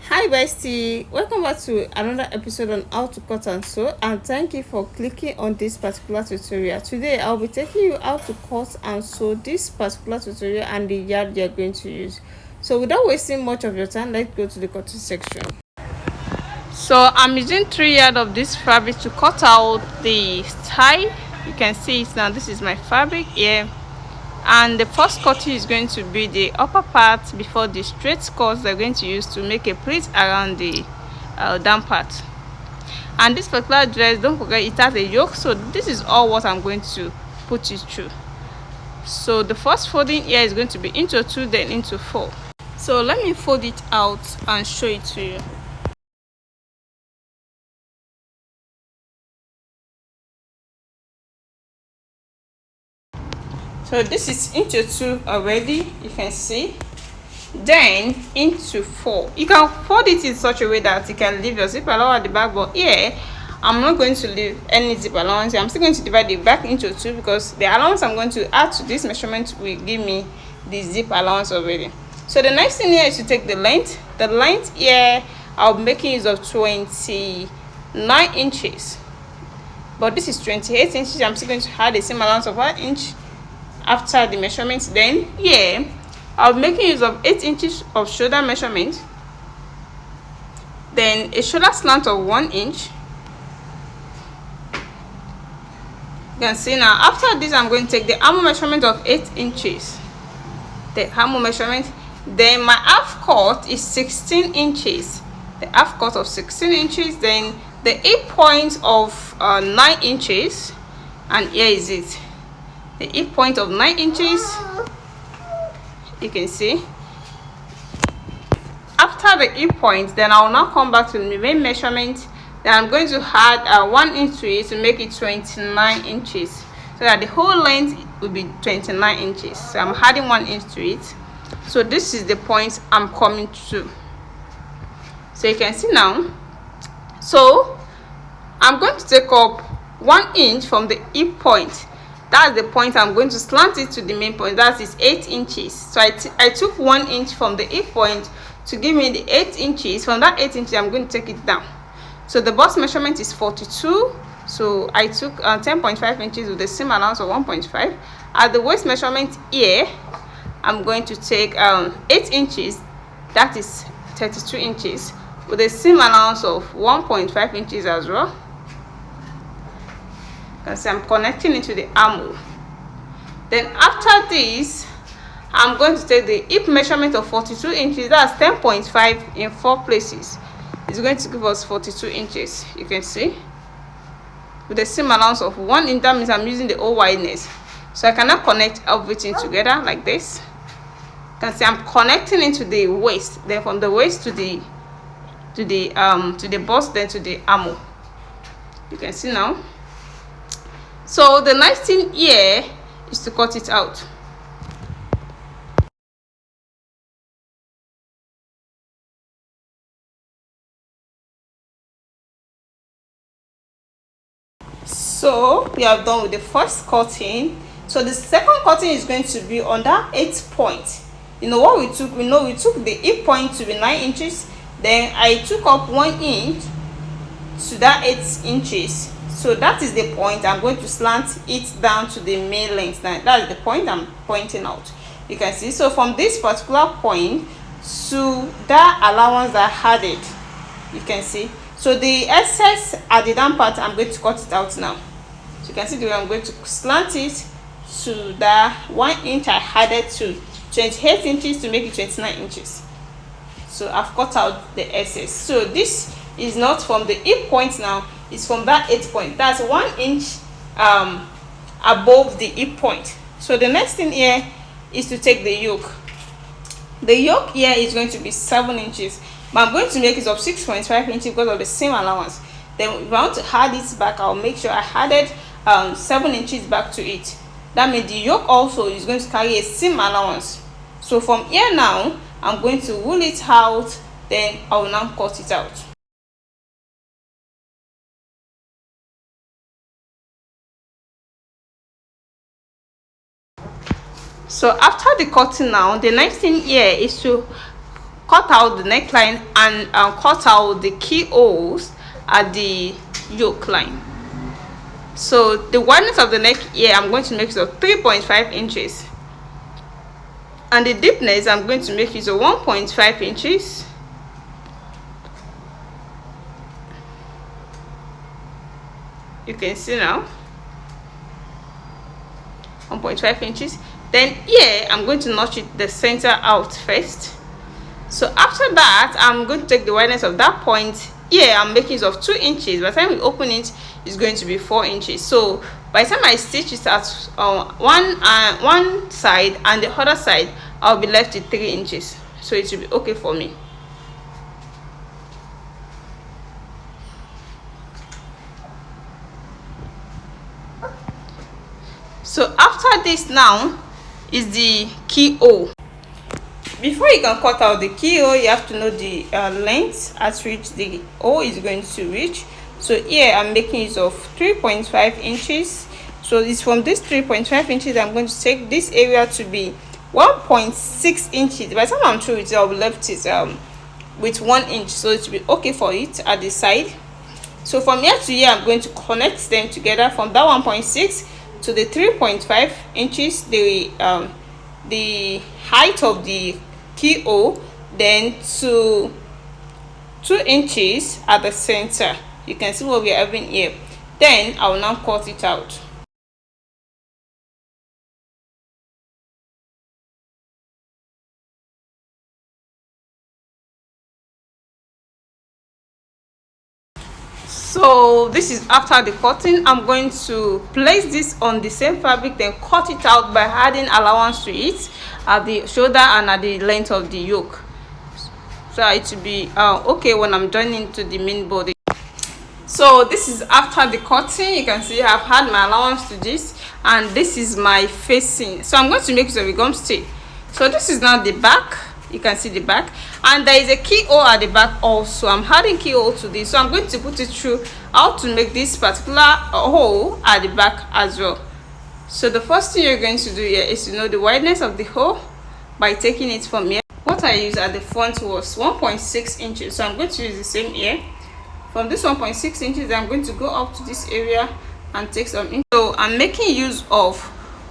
Hi bestie, welcome back to another episode on how to cut and sew, and thank you for clicking on this particular tutorial. Today I'll be taking you how to cut and sew this particular tutorial and the yard you're going to use. So without wasting much of your time, let's go to the cutting section. So I'm using 3 yards of this fabric to cut out the tie. You can see it now. This is my fabric here. And the first cutting is going to be the upper part before the straight cuts they're going to use to make a pleat around the down part. And this particular dress, don't forget, it has a yoke, so this is all what I'm going to put it through. So the first folding here is going to be into 2, then into 4. So let me fold it out and show it to you. So this is into 2 already, you can see. Then into 4. You can fold it in such a way that you can leave your zip allowance at the back, but here I'm not going to leave any zip allowance. I'm still going to divide it back into 2 because the allowance I'm going to add to this measurement will give me the zip allowance already. So the next thing here is to take the length. The length here I'll be making use of 29 inches, but this is 28 inches. I'm still going to add the same allowance of 1 inch after the measurement. Then here I'll be making use of 8 inches of shoulder measurement, then a shoulder slant of 1 inch. You can see now, after this I'm going to take the armhole measurement of 8 inches, the armhole measurement. Then my half cut is 16 inches, the half cut of 16 inches. Then the hip point of 9 inches, and here is it, the hip point of 9 inches. You can see after the hip point, then I will now come back to the main measurement. Then I'm going to add 1 inch to it to make it 29 inches, so that the whole length will be 29 inches. So I'm adding 1 inch to it. So this is the point I'm coming to. So you can see now. So I'm going to take up 1 inch from the hip point. That's the point I'm going to slant it to the main point. That is 8 inches. So I took 1 inch from the hip point to give me the 8 inches. From that 8 inches, I'm going to take it down. So the bust measurement is 42. So I took 10.5 inches with the same allowance of 1.5. At the waist measurement here, I'm going to take 8 inches. That is 32 inches with the same allowance of 1.5 inches as well. So I'm connecting it to the armhole. Then after this, I'm going to take the hip measurement of 42 inches. That's 10.5 in 4 places. It's going to give us 42 inches. You can see with the same allowance of 1 inch. That means I'm using the whole wideness. So I cannot connect everything together like this. You can see I'm connecting into the waist. Then from the waist to the bust, then to the armhole. You can see now. So the next thing here is to cut it out. So we are done with the first cutting. So the second cutting is going to be on that 8th point. You know what we took? We took the hip point to be 9 inches. Then I took up 1 inch to that 8 inches. So that is the point I'm going to slant it down to the main length. Now that's the point I'm pointing out. You can see. So from this particular point to that allowance I added, you can see. So the excess at the down part, I'm going to cut it out now. So you can see the way I'm going to slant it to the 1 inch I added to 28 inches to make it 29 inches. So I've cut out the excess. So this is not from the hip point now, it's from that 8th point. That's 1 inch above the hip point. So the next thing here is to take the yoke. The yoke here is going to be 7 inches, but I'm going to make it of 6.5 inches because of the same allowance. Then if I want to add it back, I'll make sure I added 7 inches back to it. That means the yoke also is going to carry a same allowance. So from here now, I'm going to wool it out, then I will now cut it out. So after the cutting now, the next thing here is to cut out the neckline and cut out the keyholes at the yoke line. So the wideness of the neck here, I'm going to make it of 3.5 inches, and the deepness I'm going to make it of 1.5 inches. You can see now 1.5 inches. Then here I'm going to notch it the center out first. So after that, I'm going to take the wideness of that point here. I'm making it of 2 inches. By the time we open it, it's going to be 4 inches. So by the time I stitch it at one side and the other side, I'll be left with 3 inches. So it will be okay for me. So after this now is the keyhole. Before you can cut out the keyhole, you have to know the length at which the hole is going to reach. So here I'm making it of 3.5 inches. So it's from this 3.5 inches, I'm going to take this area to be 1.6 inches. By the time I'm through with it, I'll be left it with 1 inch. So it will be okay for it at the side. So from here to here, I'm going to connect them together from that 1.6 to the 3.5 inches, the height of the keyhole, then to 2 inches at the center. You can see what we are having here. Then I will now cut it out. So this is after the cutting. I'm going to place this on the same fabric, then cut it out by adding allowance to it at the shoulder and at the length of the yoke, so it will be okay when I'm joining to the main body. So this is after the cutting. You can see I've had my allowance to this, and this is my facing. So I'm going to make it a gum stay. So this is now the back. You can see the back, and there is a keyhole at the back also. I'm adding keyhole to this, so I'm going to put it through how to make this particular hole at the back as well. So the first thing you're going to do here is to know the wideness of the hole by taking it from here. What I used at the front was 1.6 inches, so I'm going to use the same here. From this 1.6 inches, I'm going to go up to this area and take some inches. So I'm making use of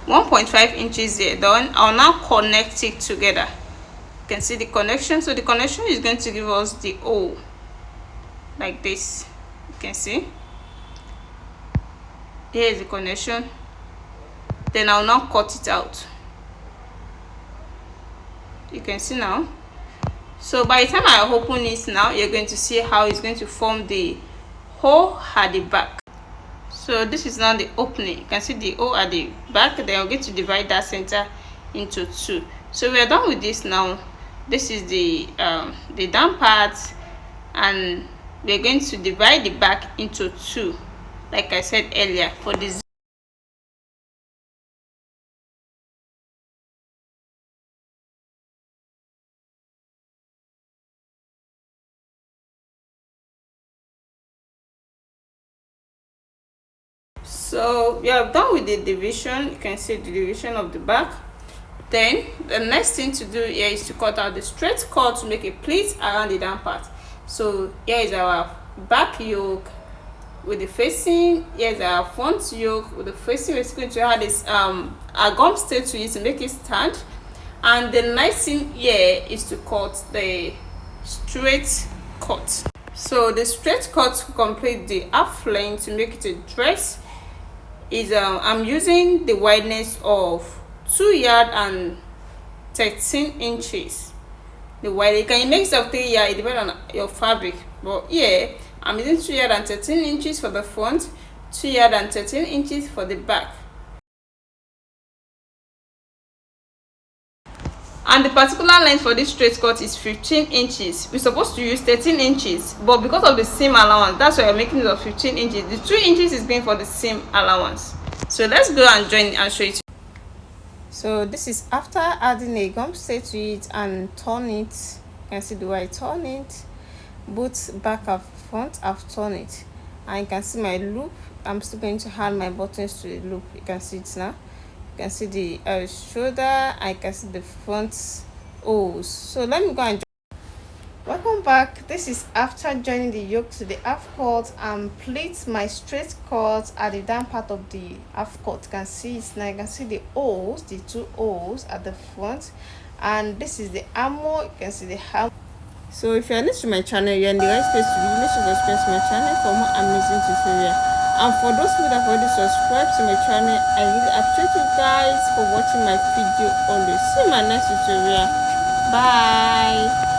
1.5 inches here. Then I'll now connect it together. You can see the connection. So the connection is going to give us the hole like this. You can see here is the connection. Then I'll now cut it out. You can see now. So by the time I open it now, you're going to see how it's going to form the hole at the back. So this is now the opening. You can see the hole at the back. Then I'm going to divide that center into 2. So we are done with this now. This is the down part, and we're going to divide the back into 2, like I said earlier, for this. So we are done with the division. You can see the division of the back. Then the next thing to do here is to cut out the straight cut to make a pleat around the down part. So here is our back yoke with the facing. Here is our front yoke with the facing. We're going to add this a gum stay to it to make it stand. And the next thing here is to cut the straight cut. So the straight cut to complete the half length to make it a dress is I'm using the wideness of 2 yards and 13 inches. The wide, you can make it of 3 yards, it depends on your fabric, but here I'm using 2 yards and 13 inches for the front, 2 yards and 13 inches for the back. And the particular length for this straight cut is 15 inches. We're supposed to use 13 inches, but because of the seam allowance, that's why I'm making it of 15 inches. The 2 inches is being for the seam allowance. So let's go and join and show it. So this is after adding a gum stay to it and turn it. You can see the way I turn it. Both back and front, I've turned it. And you can see my loop. I'm still going to add my buttons to the loop. You can see it now. You can see the shoulder. I can see the front O's. So let me go and Welcome back. This is after joining the yoke to the half cut and pleat my straight cut at the down part of the half cut. You can see it now. You can see the holes, the two holes at the front, and this is the armor. You can see the armor. So if you are new to my channel, you're in the right place to be. Make sure to subscribe to my channel for more amazing tutorial. And for those who have already subscribed to my channel, I really appreciate you guys for watching my video always. See you in my next tutorial. Bye.